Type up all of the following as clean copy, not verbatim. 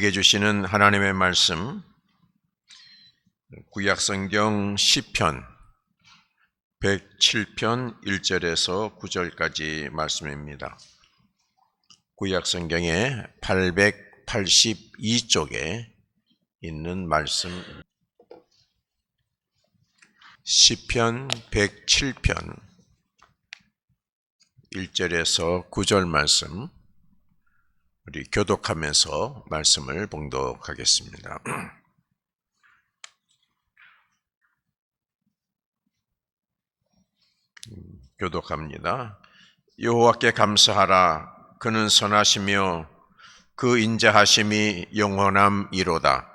우리에게 주시는 하나님의 말씀, 구약성경 시편 107편 1절에서 9절까지 말씀입니다. 구약성경의 882쪽에 있는 말씀, 시편 107편 1절에서 9절 말씀, 우리 교독하면서 말씀을 봉독하겠습니다. 교독합니다. 여호와께 감사하라. 그는 선하시며 그 인자하심이 영원함이로다.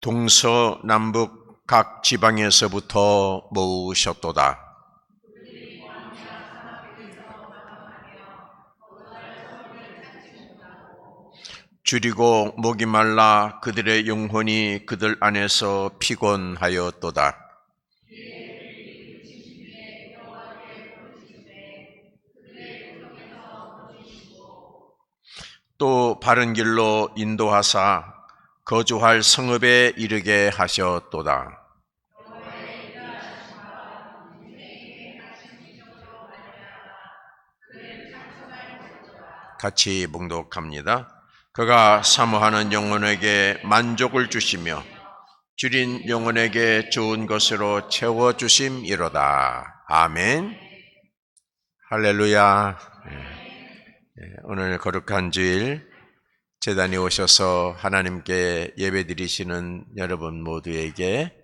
동서남북 각 지방에서부터 모으셨도다. 줄이고 목이 말라 그들의 영혼이 그들 안에서 피곤하였도다. 또 바른 길로 인도하사 거주할 성읍에 이르게 하셨도다. 같이 봉독합니다. 그가 사모하는 영혼에게 만족을 주시며 줄인 영혼에게 좋은 것으로 채워주심이로다. 아멘. 할렐루야. 오늘 거룩한 주일 제단에 오셔서 하나님께 예배드리시는 여러분 모두에게,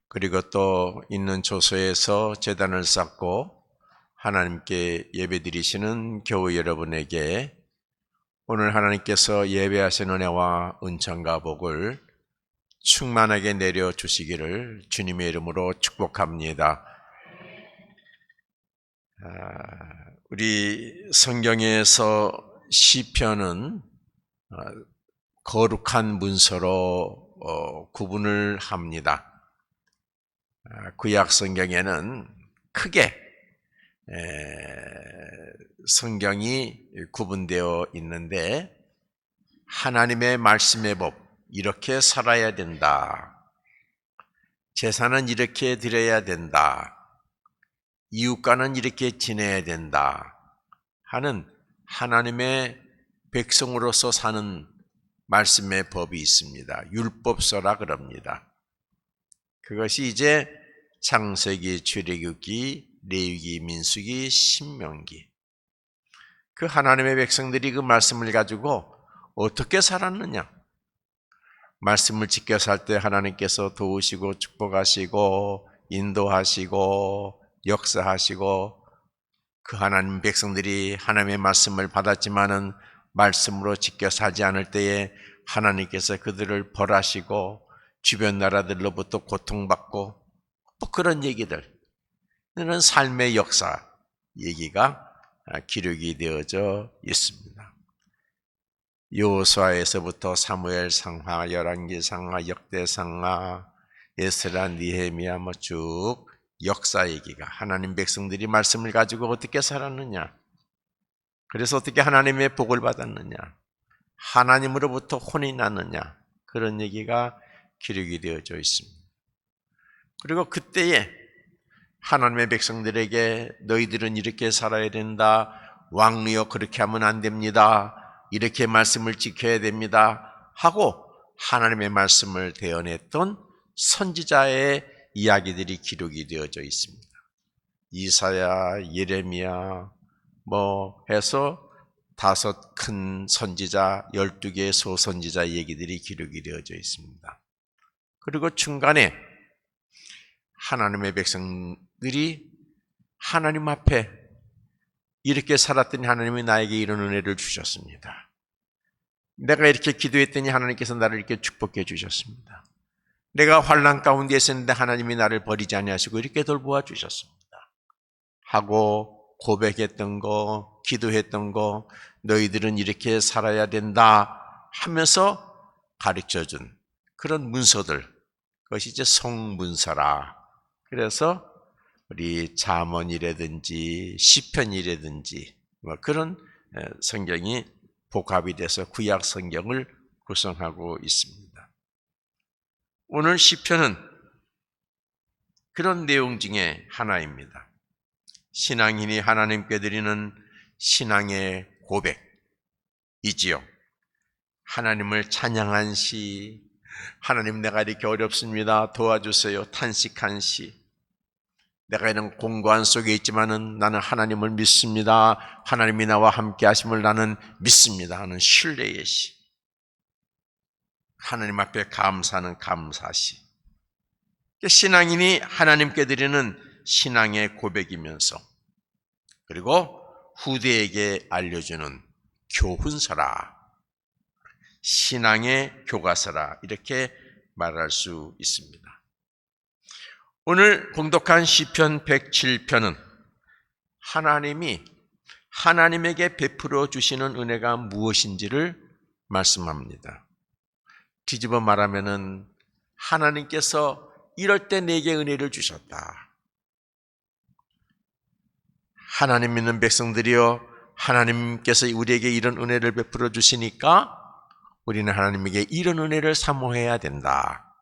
그리고 또 있는 조소에서 제단을 쌓고 하나님께 예배드리시는 교우 여러분에게 오늘 하나님께서 예배하신 은혜와 은총과 복을 충만하게 내려주시기를 주님의 이름으로 축복합니다. 우리 성경에서 시편은 거룩한 문서로 구분을 합니다. 구약 성경에는 크게 성경이 구분되어 있는데, 하나님의 말씀의 법, 이렇게 살아야 된다. 제사는 이렇게 드려야 된다. 이웃과는 이렇게 지내야 된다 하는 하나님의 백성으로서 사는 말씀의 법이 있습니다. 율법서라 그럽니다. 그것이 이제 창세기, 출애굽기, 레위기, 민수기, 신명기, 그 하나님의 백성들이 그 말씀을 가지고 어떻게 살았느냐, 말씀을 지켜 살 때 하나님께서 도우시고 축복하시고 인도하시고 역사하시고, 그 하나님 백성들이 하나님의 말씀을 받았지만은 말씀으로 지켜 살지 않을 때에 하나님께서 그들을 벌하시고 주변 나라들로부터 고통받고, 뭐 그런 얘기들, 이런 삶의 역사 얘기가 기록이 되어져 있습니다. 여호수아에서부터 사무엘 상하, 열왕기 상하, 역대 상하, 에스라, 느헤미야 뭐 쭉 역사 얘기가, 하나님 백성들이 말씀을 가지고 어떻게 살았느냐, 그래서 어떻게 하나님의 복을 받았느냐, 하나님으로부터 혼이 났느냐, 그런 얘기가 기록이 되어져 있습니다. 그리고 그때에 하나님의 백성들에게 너희들은 이렇게 살아야 된다, 왕이여 그렇게 하면 안 됩니다, 이렇게 말씀을 지켜야 됩니다 하고 하나님의 말씀을 대언했던 선지자의 이야기들이 기록이 되어져 있습니다. 이사야, 예레미야 뭐 해서 5 큰 선지자, 12개의 소선지자 얘기들이 기록이 되어져 있습니다. 그리고 중간에 하나님의 백성들이 하나님 앞에 이렇게 살았더니 하나님이 나에게 이런 은혜를 주셨습니다. 내가 이렇게 기도했더니 하나님께서 나를 이렇게 축복해 주셨습니다. 내가 환난 가운데 있었는데 하나님이 나를 버리지 아니하시고 이렇게 돌보아 주셨습니다 하고 고백했던 거, 기도했던 거, 너희들은 이렇게 살아야 된다 하면서 가르쳐준 그런 문서들, 그것이 이제 성문서라 그래서 우리 잠언이라든지 시편이라든지 뭐 그런 성경이 복합이 돼서 구약 성경을 구성하고 있습니다. 오늘 시편은 그런 내용 중에 하나입니다. 신앙인이 하나님께 드리는 신앙의 고백이지요. 하나님을 찬양한 시, 하나님 내가 이렇게 어렵습니다. 도와주세요. 탄식한 시, 내가 이런 공고한 속에 있지만은 나는 하나님을 믿습니다. 하나님이 나와 함께 하심을 나는 믿습니다 하는 신뢰의 시, 하나님 앞에 감사하는 감사시, 신앙인이 하나님께 드리는 신앙의 고백이면서 그리고 후대에게 알려주는 교훈서라, 신앙의 교과서라, 이렇게 말할 수 있습니다. 오늘 봉독한 시편 107편은 하나님이 하나님에게 베풀어 주시는 은혜가 무엇인지를 말씀합니다. 뒤집어 말하면은 하나님께서 이럴 때 내게 은혜를 주셨다. 하나님 믿는 백성들이여, 하나님께서 우리에게 이런 은혜를 베풀어 주시니까 우리는 하나님에게 이런 은혜를 사모해야 된다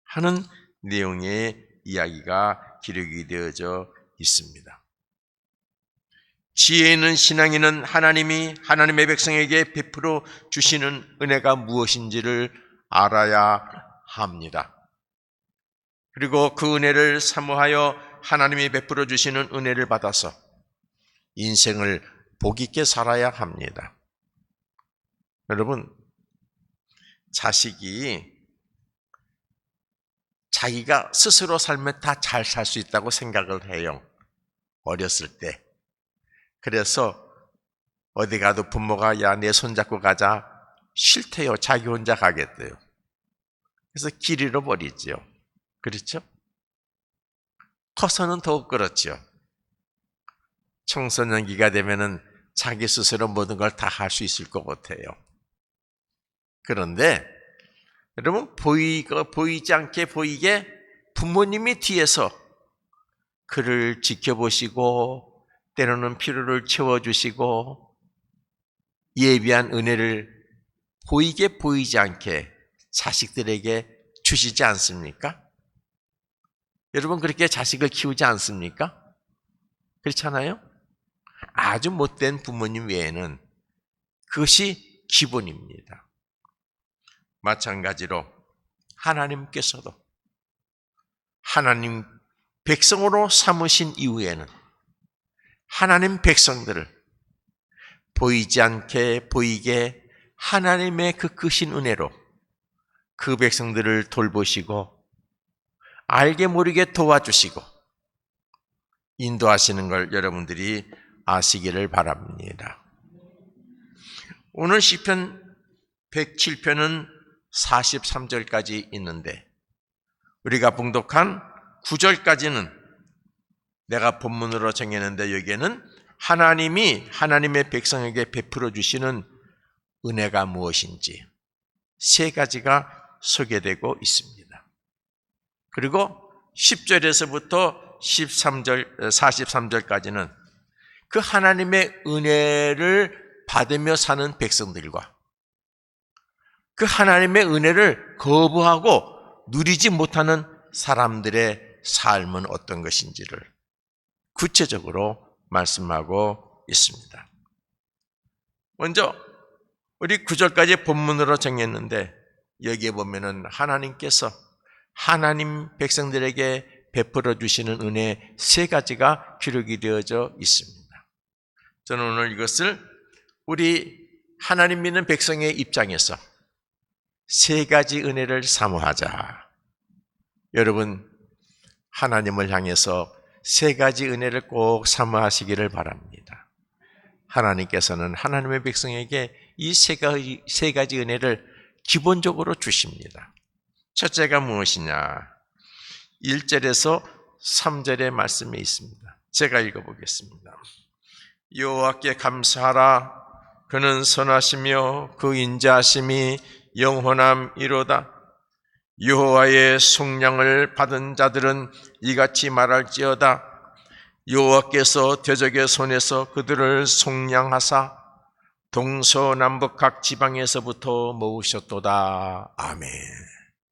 하는 내용의 이야기가 기록이 되어져 있습니다. 지혜 있는 신앙인은 하나님이 하나님의 백성에게 베풀어 주시는 은혜가 무엇인지를 알아야 합니다. 그리고 그 은혜를 사모하여 하나님이 베풀어 주시는 은혜를 받아서 인생을 복 있게 살아야 합니다. 여러분, 자식이 자기가 스스로 살면 다 잘 살 수 있다고 생각을 해요. 어렸을 때. 그래서 어디 가도 부모가 야, 내 손잡고 가자. 싫대요. 자기 혼자 가겠대요. 그래서 길 잃어버리죠. 그렇죠? 커서는 더욱 그렇죠. 청소년기가 되면은 자기 스스로 모든 걸 다 할 수 있을 것 같아요. 그런데 여러분, 보이지 않게 보이게 부모님이 뒤에서 그를 지켜보시고 때로는 필요를 채워주시고 예비한 은혜를 보이게 보이지 않게 자식들에게 주시지 않습니까? 여러분, 그렇게 자식을 키우지 않습니까? 그렇잖아요? 아주 못된 부모님 외에는 그것이 기본입니다. 마찬가지로 하나님께서도 하나님 백성으로 삼으신 이후에는 하나님 백성들을 보이지 않게 보이게 하나님의 그 크신 은혜로 그 백성들을 돌보시고 알게 모르게 도와주시고 인도하시는 걸 여러분들이 아시기를 바랍니다. 오늘 시편 107편은 43절까지 있는데 우리가 봉독한 9절까지는 내가 본문으로 정했는데 여기에는 하나님이 하나님의 백성에게 베풀어 주시는 은혜가 무엇인지 세 가지가 소개되고 있습니다. 그리고 10절에서부터 43절까지는 그 하나님의 은혜를 받으며 사는 백성들과 그 하나님의 은혜를 거부하고 누리지 못하는 사람들의 삶은 어떤 것인지를 구체적으로 말씀하고 있습니다. 먼저 우리 9절까지 본문으로 정했는데 여기에 보면은 하나님께서 하나님 백성들에게 베풀어 주시는 은혜 세 가지가 기록이 되어져 있습니다. 저는 오늘 이것을 우리 하나님 믿는 백성의 입장에서 세 가지 은혜를 사모하자. 여러분, 하나님을 향해서 세 가지 은혜를 꼭 사모하시기를 바랍니다. 하나님께서는 하나님의 백성에게 이 세 가지 은혜를 기본적으로 주십니다. 첫째가 무엇이냐? 1절에서 3절의 말씀에 있습니다. 제가 읽어보겠습니다. 여호와께 감사하라. 그는 선하시며 그 인자하심이 영원함이로다. 여호와의 속량을 받은 자들은 이같이 말할지어다. 여호와께서 대적의 손에서 그들을 속량하사 동서남북 각 지방에서부터 모으셨도다. 아멘.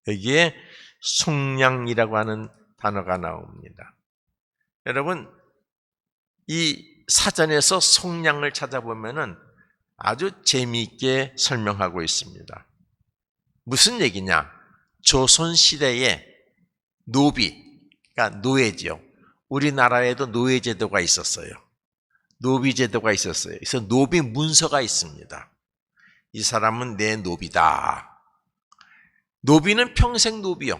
여기에 속량이라고 하는 단어가 나옵니다. 여러분, 이 사전에서 속량을 찾아보면은 아주 재미있게 설명하고 있습니다. 무슨 얘기냐? 조선시대에 노비, 그러니까 노예죠. 우리나라에도 노예제도가 있었어요. 노비제도가 있었어요. 그래서 노비 문서가 있습니다. 이 사람은 내 노비다. 노비는 평생 노비요.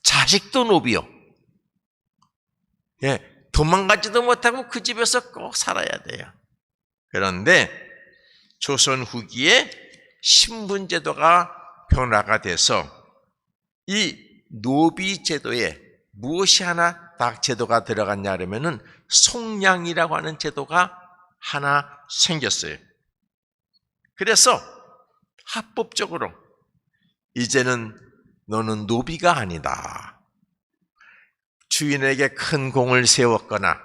자식도 노비요. 예, 도망가지도 못하고 그 집에서 꼭 살아야 돼요. 그런데 조선 후기에 신분제도가 변화가 돼서 이 노비제도에 무엇이 하나 딱 제도가 들어갔냐 그러면은 속량이라고 하는 제도가 하나 생겼어요. 그래서 합법적으로 이제는 너는 노비가 아니다. 주인에게 큰 공을 세웠거나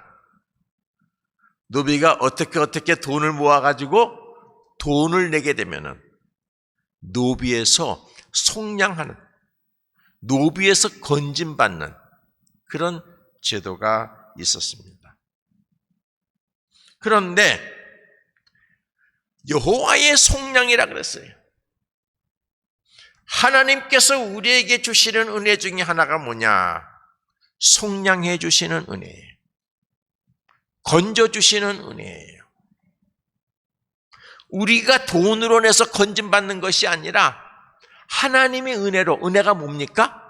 노비가 어떻게 돈을 모아가지고 돈을 내게 되면은 노비에서 속량하는, 노비에서 건진받는 그런 제도가 있었습니다. 그런데 여호와의 속량이라 그랬어요. 하나님께서 우리에게 주시는 은혜 중에 하나가 뭐냐? 속량해 주시는 은혜예요. 건져 주시는 은혜예요. 우리가 돈으로 내서 건진받는 것이 아니라 하나님의 은혜로, 은혜가 뭡니까?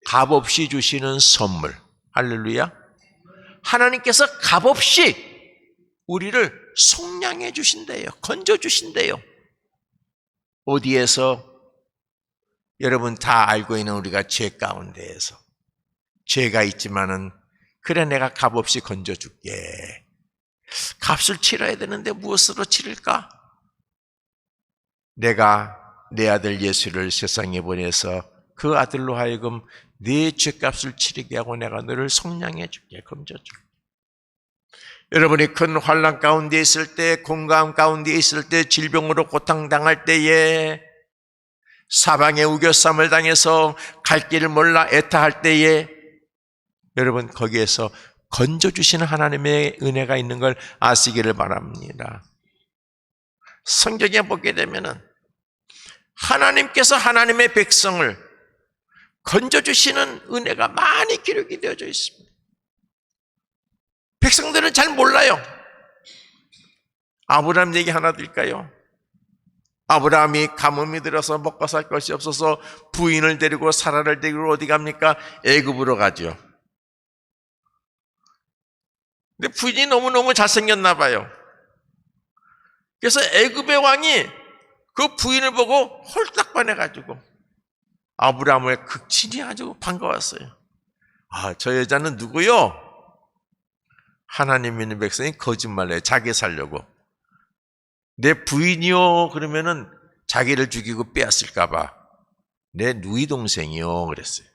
값없이 주시는 선물. 할렐루야. 하나님께서 값없이 우리를 속량해 주신대요. 건져 주신대요. 어디에서? 여러분 다 알고 있는 우리가 죄 가운데에서. 죄가 있지만은 그래 내가 값없이 건져 줄게. 값을 치러야 되는데 무엇으로 치를까? 내가 내 아들 예수를 세상에 보내서 그 아들로 하여금 네 죄값을 치르게 하고 내가 너를 속량해 줄게, 건져 줄게. 여러분이 큰 환난 가운데 있을 때, 공감 가운데 있을 때, 질병으로 고통당할 때에, 사방에 우겨쌈을 당해서 갈 길을 몰라 애타할 때에 여러분 거기에서 건져주시는 하나님의 은혜가 있는 걸 아시기를 바랍니다. 성경에 보게 되면은 하나님께서 하나님의 백성을 건져주시는 은혜가 많이 기록이 되어져 있습니다. 백성들은 잘 몰라요. 아브라함 얘기 하나 드릴까요? 아브라함이 가뭄이 들어서 먹고 살 것이 없어서 부인을 데리고 사라를 데리고 어디 갑니까? 애굽으로 가죠. 근데 부인이 너무너무 잘생겼나 봐요. 그래서 애굽의 왕이 그 부인을 보고 홀딱 반해가지고 아브라함의 극진히 아주 반가웠어요. 아, 저 여자는 누구요? 하나님 믿는 백성이 거짓말해요. 자기 살려고. 내 부인이요 그러면은 자기를 죽이고 빼앗을까 봐. 내 누이 동생이요 그랬어요.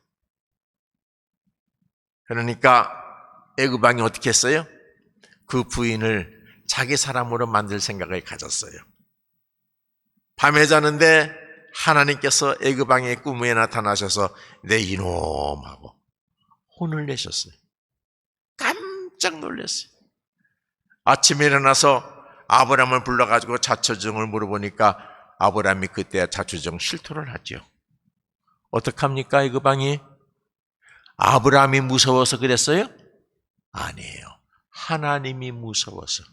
그러니까 애굽 왕이 어떻게 했어요? 그 부인을 자기 사람으로 만들 생각을 가졌어요. 밤에 자는데 하나님께서 애굽 왕의 꿈에 나타나셔서 내 이놈하고 혼을 내셨어요. 깜짝 놀랐어요. 아침에 일어나서 아브라함을 불러가지고 자초정을 물어보니까 아브라함이 그때 자초정 실토를 하죠. 어떡합니까? 애굽 왕이? 아브라함이 무서워서 그랬어요? 아니에요. 하나님이 무서워서.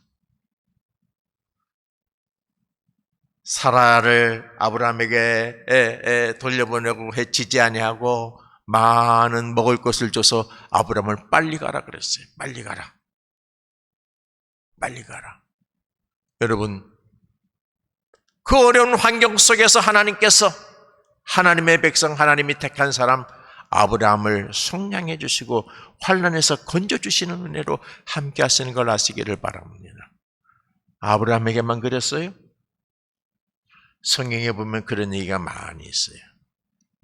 사라를 아브라함에게 돌려보내고 해치지 아니하고 많은 먹을 것을 줘서 아브라함을 빨리 가라 그랬어요. 빨리 가라. 빨리 가라. 여러분, 그 어려운 환경 속에서 하나님께서 하나님의 백성, 하나님이 택한 사람 아브라함을 속량해 주시고 환난에서 건져 주시는 은혜로 함께 하시는 걸 아시기를 바랍니다. 아브라함에게만 그랬어요? 성경에 보면 그런 얘기가 많이 있어요.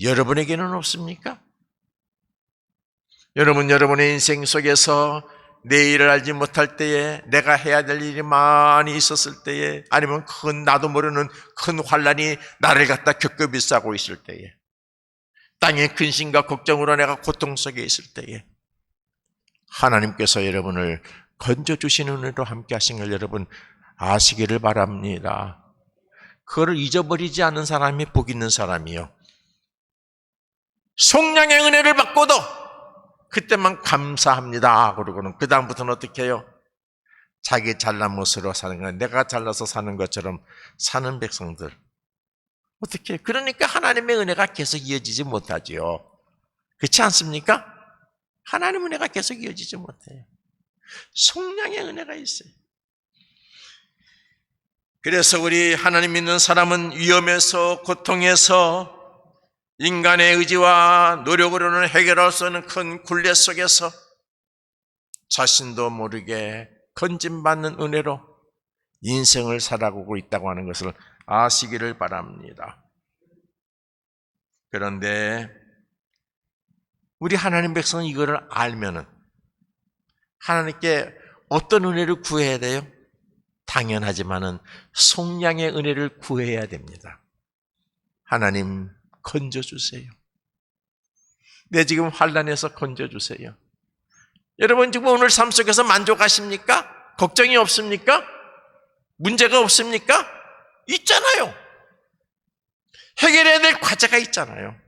여러분에게는 없습니까? 여러분의 인생 속에서 내일을 알지 못할 때에, 내가 해야 될 일이 많이 있었을 때에, 아니면 나도 모르는 큰 환난이 나를 갖다 겪어 싸고 있을 때에, 땅의 근심과 걱정으로 내가 고통 속에 있을 때에 하나님께서 여러분을 건져주시는 은혜로 함께 하신 걸 여러분 아시기를 바랍니다. 그거를 잊어버리지 않는 사람이 복 있는 사람이요. 속량의 은혜를 받고도 그때만 감사합니다 그러고는 그 다음부터는 어떻게 해요? 자기 잘난 모습으로 사는 거야. 내가 잘나서 사는 것처럼 사는 백성들 어떻게 해요? 그러니까 하나님의 은혜가 계속 이어지지 못하지요. 그렇지 않습니까? 하나님의 은혜가 계속 이어지지 못해요. 속량의 은혜가 있어요. 그래서 우리 하나님 믿는 사람은 위험에서, 고통에서, 인간의 의지와 노력으로는 해결할 수 없는 큰 굴레 속에서 자신도 모르게 건짐받는 은혜로 인생을 살아가고 있다고 하는 것을 아시기를 바랍니다. 그런데 우리 하나님 백성은 이거를 알면은 하나님께 어떤 은혜를 구해야 돼요? 당연하지만은 속량의 은혜를 구해야 됩니다. 하나님 건져주세요. 내 지금 환난에서 건져주세요. 여러분 지금 오늘 삶 속에서 만족하십니까? 걱정이 없습니까? 문제가 없습니까? 있잖아요. 해결해야 될 과제가 있잖아요.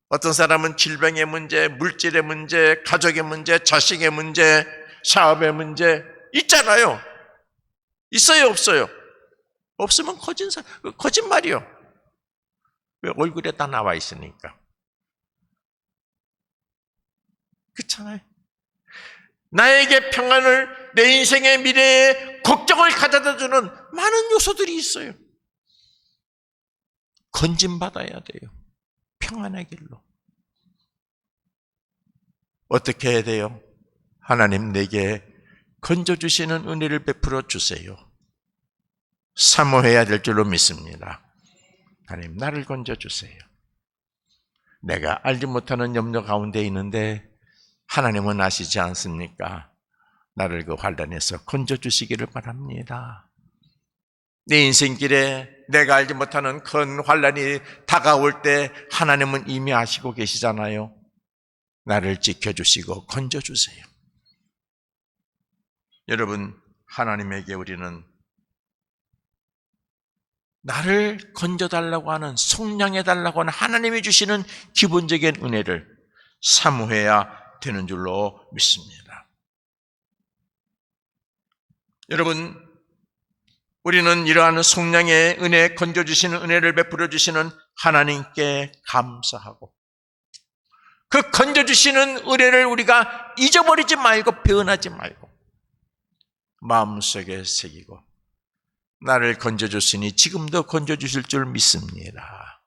어떤 사람은 질병의 문제, 물질의 문제, 가족의 문제, 자식의 문제, 사업의 문제 있잖아요. 있어요, 없어요? 없으면 거짓말이요. 왜 얼굴에 다 나와 있으니까. 그렇잖아요. 나에게 평안을, 내 인생의 미래에 걱정을 가져다 주는 많은 요소들이 있어요. 건짐받아야 돼요. 평안의 길로. 어떻게 해야 돼요? 하나님 내게 건져주시는 은혜를 베풀어 주세요. 사모해야 될 줄로 믿습니다. 하나님 나를 건져주세요. 내가 알지 못하는 염려 가운데 있는데 하나님은 아시지 않습니까? 나를 그 환난에서 건져주시기를 바랍니다. 내 인생길에 내가 알지 못하는 큰 환난이 다가올 때 하나님은 이미 아시고 계시잖아요. 나를 지켜주시고 건져주세요. 여러분, 하나님에게 우리는 나를 건져달라고 하는, 속량해달라고 하는 하나님이 주시는 기본적인 은혜를 사모해야 되는 줄로 믿습니다. 여러분, 우리는 이러한 속량의 은혜, 건져주시는 은혜를 베풀어 주시는 하나님께 감사하고 그 건져주시는 은혜를 우리가 잊어버리지 말고 변하지 말고 마음속에 새기고 나를 건져주시니 지금도 건져주실 줄 믿습니다.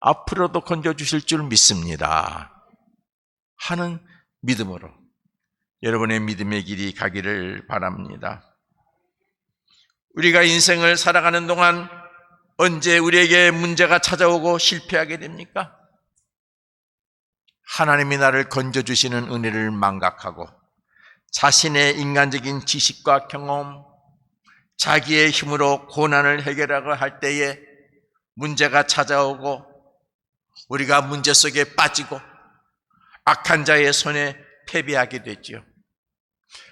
앞으로도 건져주실 줄 믿습니다. 하는 믿음으로 여러분의 믿음의 길이 가기를 바랍니다. 우리가 인생을 살아가는 동안 언제 우리에게 문제가 찾아오고 실패하게 됩니까? 하나님이 나를 건져주시는 은혜를 망각하고 자신의 인간적인 지식과 경험, 자기의 힘으로 고난을 해결하고 할 때에 문제가 찾아오고 우리가 문제 속에 빠지고 악한 자의 손에 패배하게 됐지요.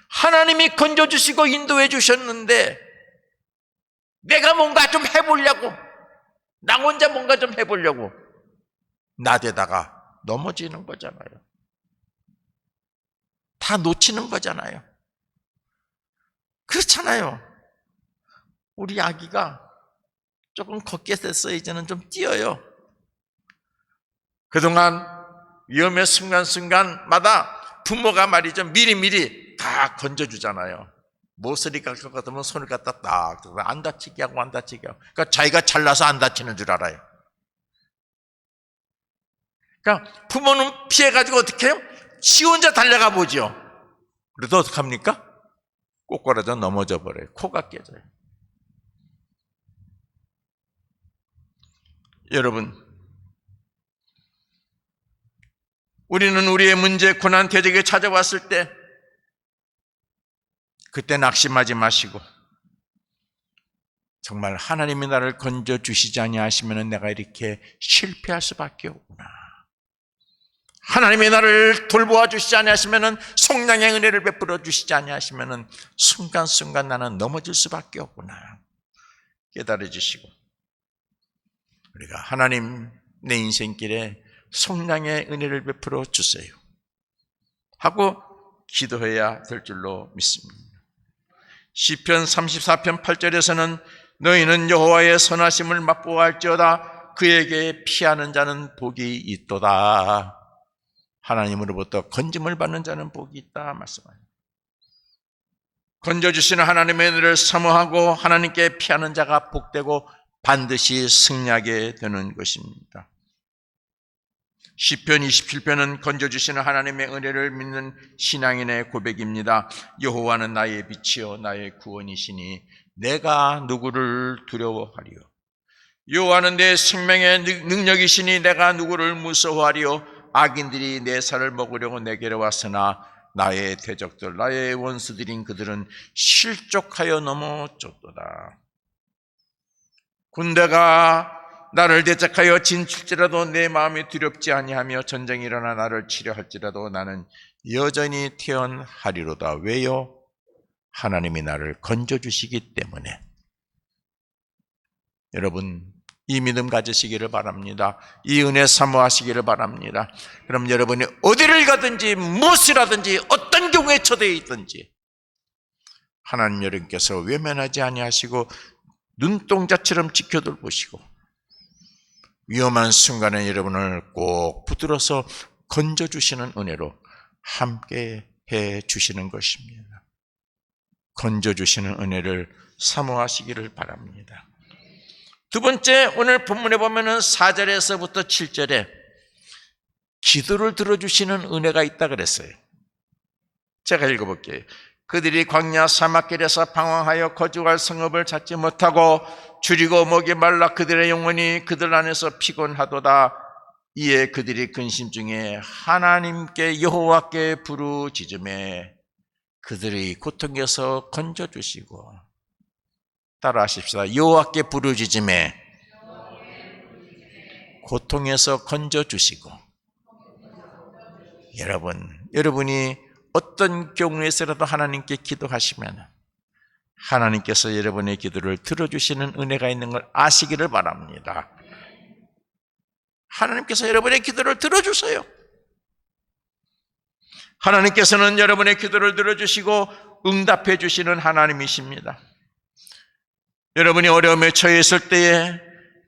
하나님이 건져주시고 인도해 주셨는데 내가 뭔가 좀 해보려고, 나 혼자 뭔가 좀 해보려고 나대다가 넘어지는 거잖아요. 다 놓치는 거잖아요. 그렇잖아요. 우리 아기가 조금 걷게 됐어요. 이제는 좀 뛰어요. 그동안 위험의 순간순간마다 부모가 말이죠. 미리미리 다 건져주잖아요. 모서리 갈 것 같으면 손을 갖다 딱 안 다치게 하고 안 다치게 하고. 그러니까 자기가 잘나서 안 다치는 줄 알아요. 그러니까 부모는 피해가지고 어떻게 해요? 지 혼자 달려가 보죠. 그래도 어떡합니까? 꼬꾸라져 넘어져 버려요. 코가 깨져요. 여러분, 우리는 우리의 문제, 고난, 대적이 찾아왔을 때 그때 낙심하지 마시고 정말 하나님이 나를 건져주시지 아니하시면 내가 이렇게 실패할 수밖에 없구나. 하나님이 나를 돌보아 주시지 아니하시면, 성령의 은혜를 베풀어 주시지 아니하시면 순간순간 나는 넘어질 수밖에 없구나. 깨달아 주시고 우리가 하나님 내 인생길에 성령의 은혜를 베풀어 주세요 하고 기도해야 될 줄로 믿습니다. 시편 34편 8절에서는 너희는 여호와의 선하심을 맛보아할지어다 그에게 피하는 자는 복이 있도다. 하나님으로부터 건짐을 받는 자는 복이 있다 말씀합니다. 건져주시는 하나님의 은혜를 사모하고 하나님께 피하는 자가 복되고 반드시 승리하게 되는 것입니다. 시편 27편은 건져주시는 하나님의 은혜를 믿는 신앙인의 고백입니다. 여호와는 나의 빛이요 나의 구원이시니 내가 누구를 두려워하리요. 여호와는 내 생명의 능력이시니 내가 누구를 무서워하리요. 악인들이 내 살을 먹으려고 내게로 왔으나 나의 대적들 나의 원수들인 그들은 실족하여 넘어졌도다. 군대가 나를 대적하여 진칠지라도 내 마음이 두렵지 아니하며 전쟁이 일어나 나를 치려할지라도 나는 여전히 태어나리로다. 왜요? 하나님이 나를 건져주시기 때문에. 여러분 이 믿음 가지시기를 바랍니다. 이 은혜 사모하시기를 바랍니다. 그럼 여러분이 어디를 가든지 무엇을 하든지 어떤 경우에 처되어 있든지 하나님 여러분께서 외면하지 아니하시고 눈동자처럼 지켜돌보시고 위험한 순간에 여러분을 꼭 붙들어서 건져주시는 은혜로 함께 해주시는 것입니다. 건져주시는 은혜를 사모하시기를 바랍니다. 두 번째, 오늘 본문에 보면은 4절에서부터 7절에 기도를 들어주시는 은혜가 있다 그랬어요. 제가 읽어볼게요. 그들이 광야 사막길에서 방황하여 거주할 성읍을 찾지 못하고 줄이고 목이 말라 그들의 영혼이 그들 안에서 피곤하도다. 이에 그들이 근심 중에 하나님께 여호와께 부르짖음에 그들의 고통에서 건져주시고, 따라하십시다. 여호와께 부르짖음에 고통에서 건져주시고. 여러분이 어떤 경우에서라도 하나님께 기도하시면 하나님께서 여러분의 기도를 들어주시는 은혜가 있는 걸 아시기를 바랍니다. 하나님께서 여러분의 기도를 들어주세요. 하나님께서는 여러분의 기도를 들어주시고 응답해 주시는 하나님이십니다. 여러분이 어려움에 처해 있을 때에,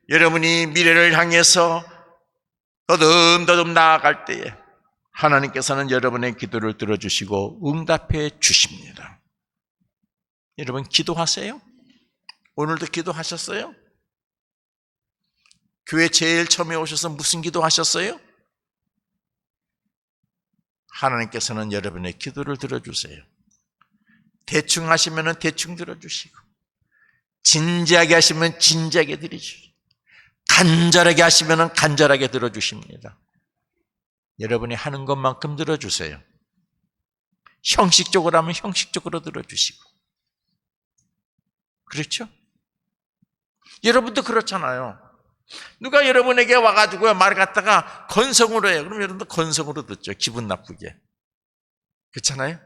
여러분이 미래를 향해서 더듬더듬 나아갈 때에 하나님께서는 여러분의 기도를 들어주시고 응답해 주십니다. 여러분 기도하세요? 오늘도 기도하셨어요? 교회 제일 처음에 오셔서 무슨 기도하셨어요? 하나님께서는 여러분의 기도를 들어주세요. 대충 하시면 대충 들어주시고, 진지하게 하시면 진지하게 들어주시고, 간절하게 하시면 간절하게 들어주십니다. 여러분이 하는 것만큼 들어주세요. 형식적으로 하면 형식적으로 들어주시고. 그렇죠? 여러분도 그렇잖아요. 누가 여러분에게 와가지고 말 갖다가 건성으로 해요. 그럼 여러분도 건성으로 듣죠. 기분 나쁘게. 그렇잖아요?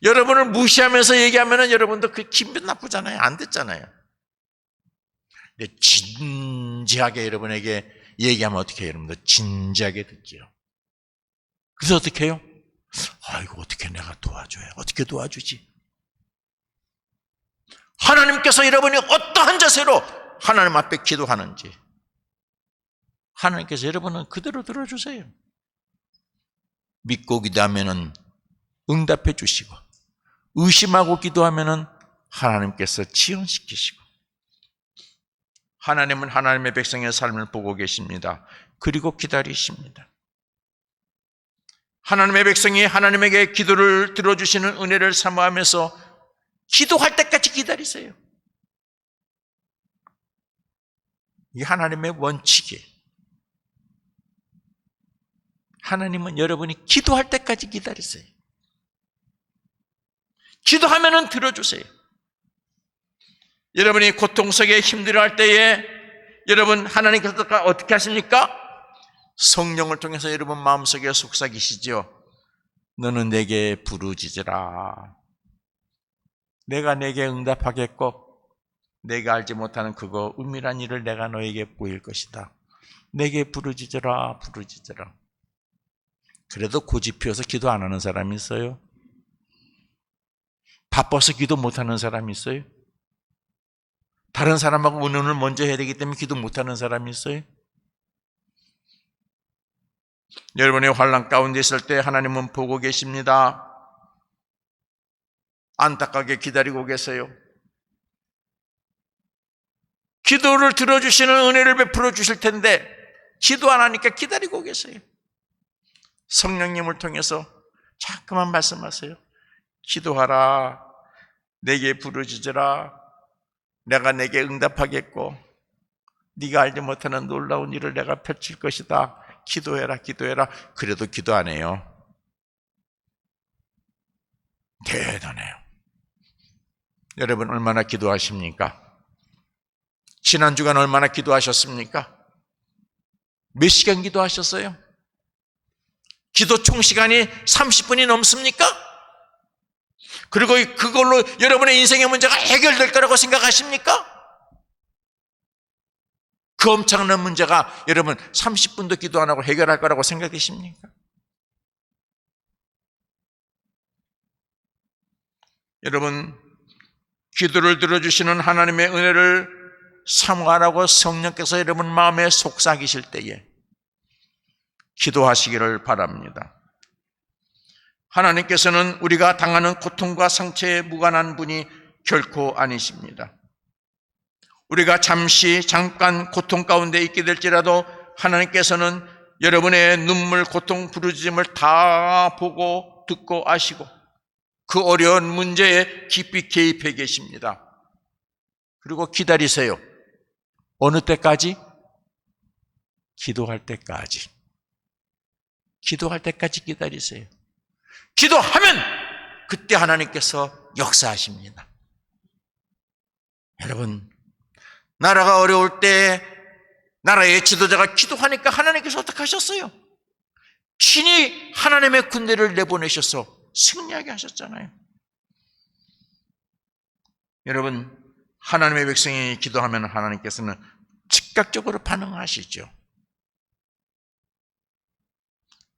여러분을 무시하면서 얘기하면 여러분도 그 기분 나쁘잖아요. 안 듣잖아요. 근데 진지하게 여러분에게 얘기하면 어떻게 해요? 여러분도 진지하게 듣죠. 그래서 어떻게 해요? 이거 어떻게 내가 도와줘야, 어떻게 도와주지? 하나님께서 여러분이 어떠한 자세로 하나님 앞에 기도하는지 하나님께서 여러분은 그대로 들어주세요. 믿고 기도하면 응답해 주시고, 의심하고 기도하면 하나님께서 지원시키시고. 하나님은 하나님의 백성의 삶을 보고 계십니다. 그리고 기다리십니다. 하나님의 백성이 하나님에게 기도를 들어주시는 은혜를 사모하면서 기도할 때까지 기다리세요. 이게 하나님의 원칙이에요. 하나님은 여러분이 기도할 때까지 기다리세요. 기도하면은 들어주세요. 여러분이 고통 속에 힘들어할 때에 여러분 하나님께서 어떻게 하십니까? 성령을 통해서 여러분 마음속에 속삭이시죠. 너는 내게 부르짖으라. 내가 내게 응답하겠고 내가 알지 못하는 그거 은밀한 일을 내가 너에게 보일 것이다. 내게 부르짖으라 부르짖으라. 그래도 고집 피워서 기도 안 하는 사람이 있어요? 바빠서 기도 못하는 사람이 있어요? 다른 사람하고 의논을 먼저 해야 되기 때문에 기도 못하는 사람이 있어요? 여러분의 환난 가운데 있을 때 하나님은 보고 계십니다. 안타깝게 기다리고 계세요. 기도를 들어주시는 은혜를 베풀어 주실 텐데 기도 안 하니까 기다리고 계세요. 성령님을 통해서 자꾸만 말씀하세요. 기도하라. 내게 부르짖으라. 내가 내게 응답하겠고 네가 알지 못하는 놀라운 일을 내가 펼칠 것이다. 기도해라 기도해라. 그래도 기도 안 해요. 대단해요. 여러분 얼마나 기도하십니까? 지난 주간 얼마나 기도하셨습니까? 몇 시간 기도하셨어요? 기도 총 시간이 30분이 넘습니까? 그리고 그걸로 여러분의 인생의 문제가 해결될 거라고 생각하십니까? 그 엄청난 문제가 여러분 30분도 기도 안 하고 해결할 거라고 생각되십니까? 여러분 기도를 들어주시는 하나님의 은혜를 사모하라고 성령께서 여러분 마음에 속삭이실 때에 기도하시기를 바랍니다. 하나님께서는 우리가 당하는 고통과 상처에 무관한 분이 결코 아니십니다. 우리가 잠깐 고통 가운데 있게 될지라도 하나님께서는 여러분의 눈물, 고통, 부르짖음을 다 보고 듣고 아시고 그 어려운 문제에 깊이 개입해 계십니다. 그리고 기다리세요. 어느 때까지? 기도할 때까지. 기도할 때까지 기다리세요. 기도하면 그때 하나님께서 역사하십니다. 여러분, 나라가 어려울 때 나라의 지도자가 기도하니까 하나님께서 어떻게 하셨어요? 친히 하나님의 군대를 내보내셔서 승리하게 하셨잖아요. 여러분, 하나님의 백성이 기도하면 하나님께서는 즉각적으로 반응하시죠.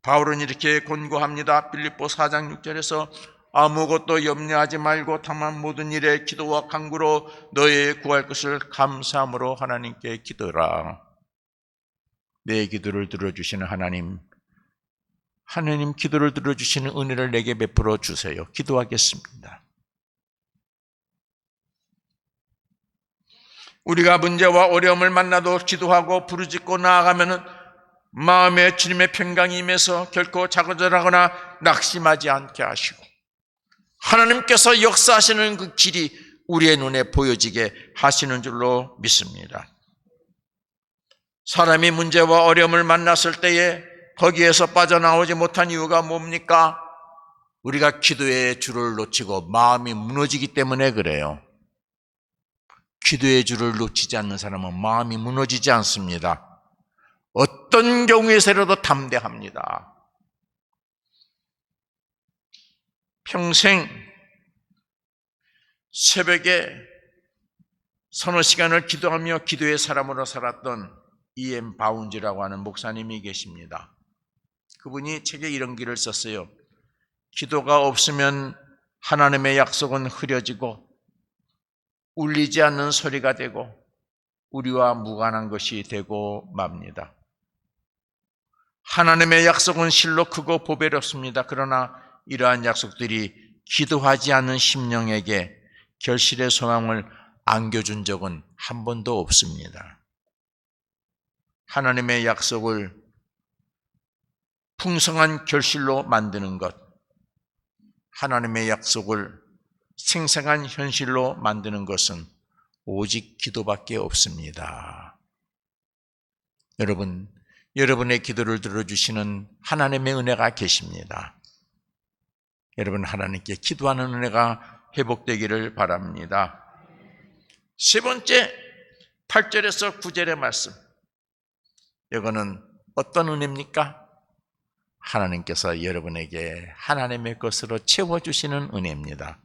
바울은 이렇게 권고합니다. 빌립보 4장 6절에서 아무것도 염려하지 말고 다만 모든 일에 기도와 간구로 너의 구할 것을 감사함으로 하나님께 기도하라. 내 기도를 들어주시는 하나님 기도를 들어주시는 은혜를 내게 베풀어 주세요. 기도하겠습니다. 우리가 문제와 어려움을 만나도 기도하고 부르짖고 나아가면은 마음에 주님의 평강이 임해서 결코 좌절하거나 낙심하지 않게 하시고 하나님께서 역사하시는 그 길이 우리의 눈에 보여지게 하시는 줄로 믿습니다. 사람이 문제와 어려움을 만났을 때에 거기에서 빠져나오지 못한 이유가 뭡니까? 우리가 기도의 줄을 놓치고 마음이 무너지기 때문에 그래요. 기도의 줄을 놓치지 않는 사람은 마음이 무너지지 않습니다. 어떤 경우에서라도 담대합니다. 평생 새벽에 서너 시간을 기도하며 기도의 사람으로 살았던 E.M. 바운지라고 하는 목사님이 계십니다. 그분이 책에 이런 글을 썼어요. 기도가 없으면 하나님의 약속은 흐려지고 울리지 않는 소리가 되고 우리와 무관한 것이 되고 맙니다. 하나님의 약속은 실로 크고 보배롭습니다. 그러나 이러한 약속들이 기도하지 않는 심령에게 결실의 소망을 안겨준 적은 한 번도 없습니다. 하나님의 약속을 풍성한 결실로 만드는 것, 하나님의 약속을 생생한 현실로 만드는 것은 오직 기도밖에 없습니다. 여러분, 여러분의 기도를 들어주시는 하나님의 은혜가 계십니다. 여러분, 하나님께 기도하는 은혜가 회복되기를 바랍니다. 세 번째, 8절에서 9절의 말씀. 이거는 어떤 은혜입니까? 하나님께서 여러분에게 하나님의 것으로 채워주시는 은혜입니다.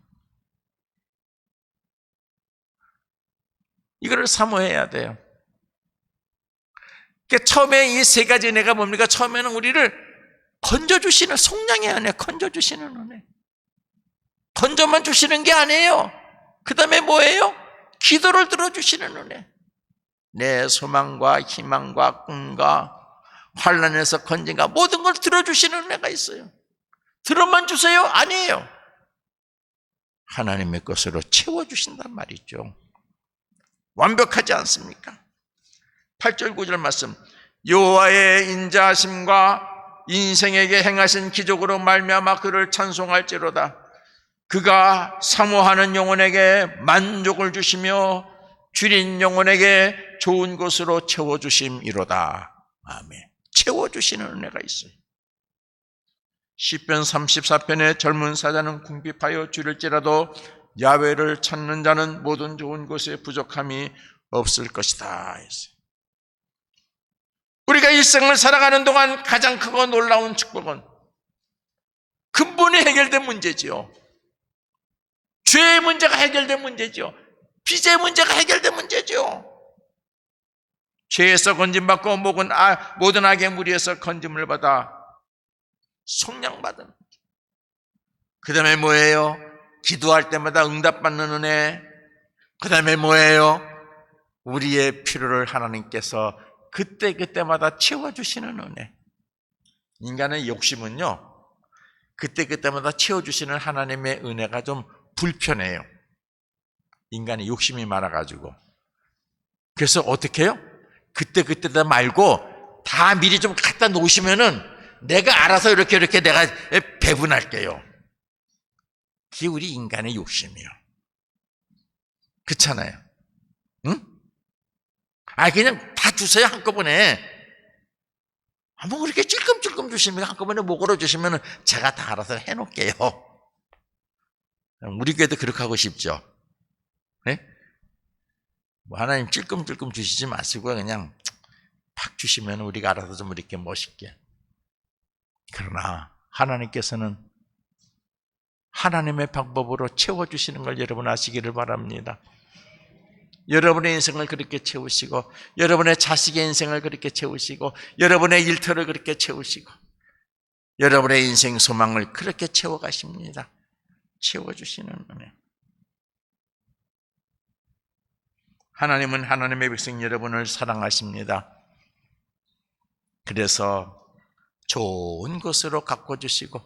이거를 사모해야 돼요. 그러니까 처음에 이 세 가지 은혜가 뭡니까? 처음에는 우리를 건져주시는 속량의 은혜, 건져주시는 은혜. 건져만 주시는 게 아니에요. 그 다음에 뭐예요? 기도를 들어주시는 은혜. 내 소망과 희망과 꿈과 환난에서 건진과 모든 걸 들어주시는 은혜가 있어요. 들어만 주세요? 아니에요. 하나님의 것으로 채워주신단 말이죠. 완벽하지 않습니까? 8절 9절 말씀. 여호와의 인자하심과 인생에게 행하신 기적으로 말미암아 그를 찬송할지로다. 그가 사모하는 영혼에게 만족을 주시며 줄인 영혼에게 좋은 것으로 채워주심이로다. 아멘. 채워주시는 은혜가 있어요. 시편 34편에 젊은 사자는 궁핍하여 줄일지라도 야훼를 찾는 자는 모든 좋은 것에 부족함이 없을 것이다. 우리가 일생을 살아가는 동안 가장 크고 놀라운 축복은 근본이 해결된 문제지요. 죄의 문제가 해결된 문제죠. 빚의 문제가 해결된 문제죠. 죄에서 건짐받고 모든 악의 무리에서 건짐을 받아 속량받은. 그 다음에 뭐예요? 기도할 때마다 응답받는 은혜. 그 다음에 뭐예요? 우리의 필요를 하나님께서 그때마다 채워주시는 은혜. 인간의 욕심은요, 그때마다 채워주시는 하나님의 은혜가 좀 불편해요. 인간의 욕심이 많아가지고. 그래서 어떻게 해요? 그때다 말고 다 미리 좀 갖다 놓으시면은 내가 알아서 이렇게 내가 배분할게요. 그게 우리 인간의 욕심이에요. 그렇잖아요. 응? 그냥 다 주세요, 한꺼번에. 뭐 그렇게 찔끔찔끔 주시면 한꺼번에 목으로 주시면 제가 다 알아서 해놓을게요. 우리 교회도 그렇게 하고 싶죠. 네? 뭐 하나님 찔끔찔끔 주시지 마시고 그냥 팍 주시면 우리가 알아서 좀 이렇게 멋있게. 그러나 하나님께서는 하나님의 방법으로 채워주시는 걸 여러분 아시기를 바랍니다. 여러분의 인생을 그렇게 채우시고, 여러분의 자식의 인생을 그렇게 채우시고, 여러분의 일터를 그렇게 채우시고, 여러분의 인생 소망을 그렇게 채워가십니다. 채워주시는 은혜. 하나님은 하나님의 백성 여러분을 사랑하십니다. 그래서 좋은 것으로 가꿔주시고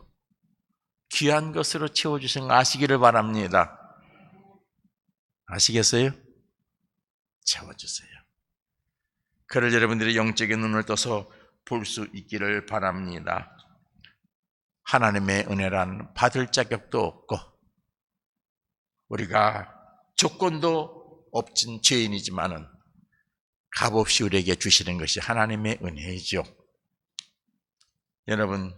귀한 것으로 채워주신 거 아시기를 바랍니다. 아시겠어요? 채워주세요. 그를 여러분들이 영적인 눈을 떠서 볼 수 있기를 바랍니다. 하나님의 은혜란 받을 자격도 없고 우리가 조건도 없진 죄인이지만은 값없이 우리에게 주시는 것이 하나님의 은혜이죠. 여러분,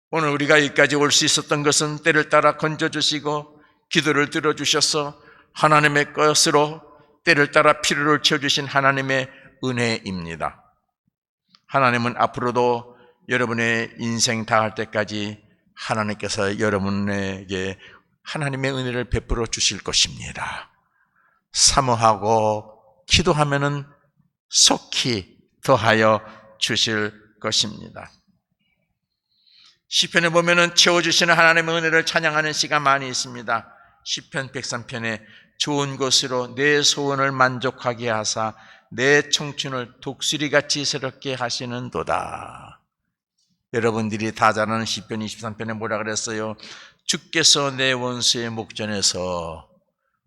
오늘 우리가 여기까지 올 수 있었던 것은 때를 따라 건져주시고 기도를 들어주셔서 하나님의 것으로 때를 따라 필요를 채워주신 하나님의 은혜입니다. 하나님은 앞으로도 여러분의 인생 다할 때까지 하나님께서 여러분에게 하나님의 은혜를 베풀어 주실 것입니다. 사모하고 기도하면은 속히 더하여 주실 것입니다. 시편에 보면은 채워주시는 하나님의 은혜를 찬양하는 시가 많이 있습니다. 시편 103편에 좋은 것으로 내 소원을 만족하게 하사 내 청춘을 독수리같이 새롭게 하시는도다. 여러분들이 다 잘 아는 시편 23편에 뭐라 그랬어요? 주께서 내 원수의 목전에서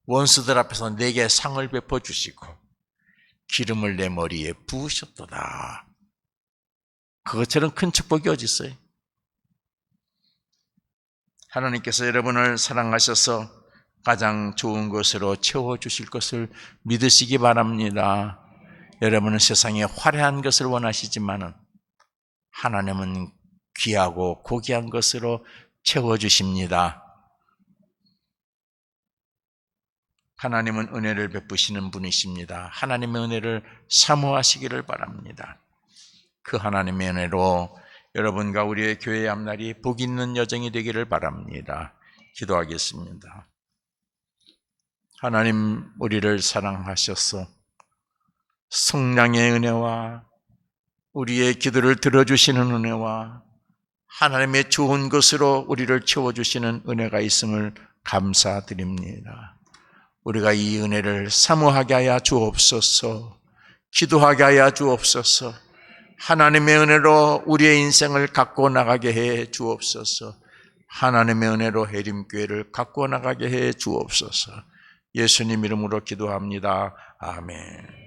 원수들 앞에서 내게 상을 베풀어 주시고 기름을 내 머리에 부으셨도다. 그것처럼 큰 축복이 어디 있어요? 하나님께서 여러분을 사랑하셔서 가장 좋은 것으로 채워주실 것을 믿으시기 바랍니다. 여러분은 세상에 화려한 것을 원하시지만은 하나님은 귀하고 고귀한 것으로 채워주십니다. 하나님은 은혜를 베푸시는 분이십니다. 하나님의 은혜를 사모하시기를 바랍니다. 그 하나님의 은혜로 여러분과 우리의 교회 앞날이 복 있는 여정이 되기를 바랍니다. 기도하겠습니다. 하나님, 우리를 사랑하셔서 성량의 은혜와 우리의 기도를 들어주시는 은혜와 하나님의 좋은 것으로 우리를 채워주시는 은혜가 있음을 감사드립니다. 우리가 이 은혜를 사모하게 하여 주옵소서. 기도하게 하여 주옵소서. 하나님의 은혜로 우리의 인생을 갖고 나가게 해 주옵소서. 하나님의 은혜로 해림교회를 갖고 나가게 해 주옵소서. 예수님 이름으로 기도합니다. 아멘.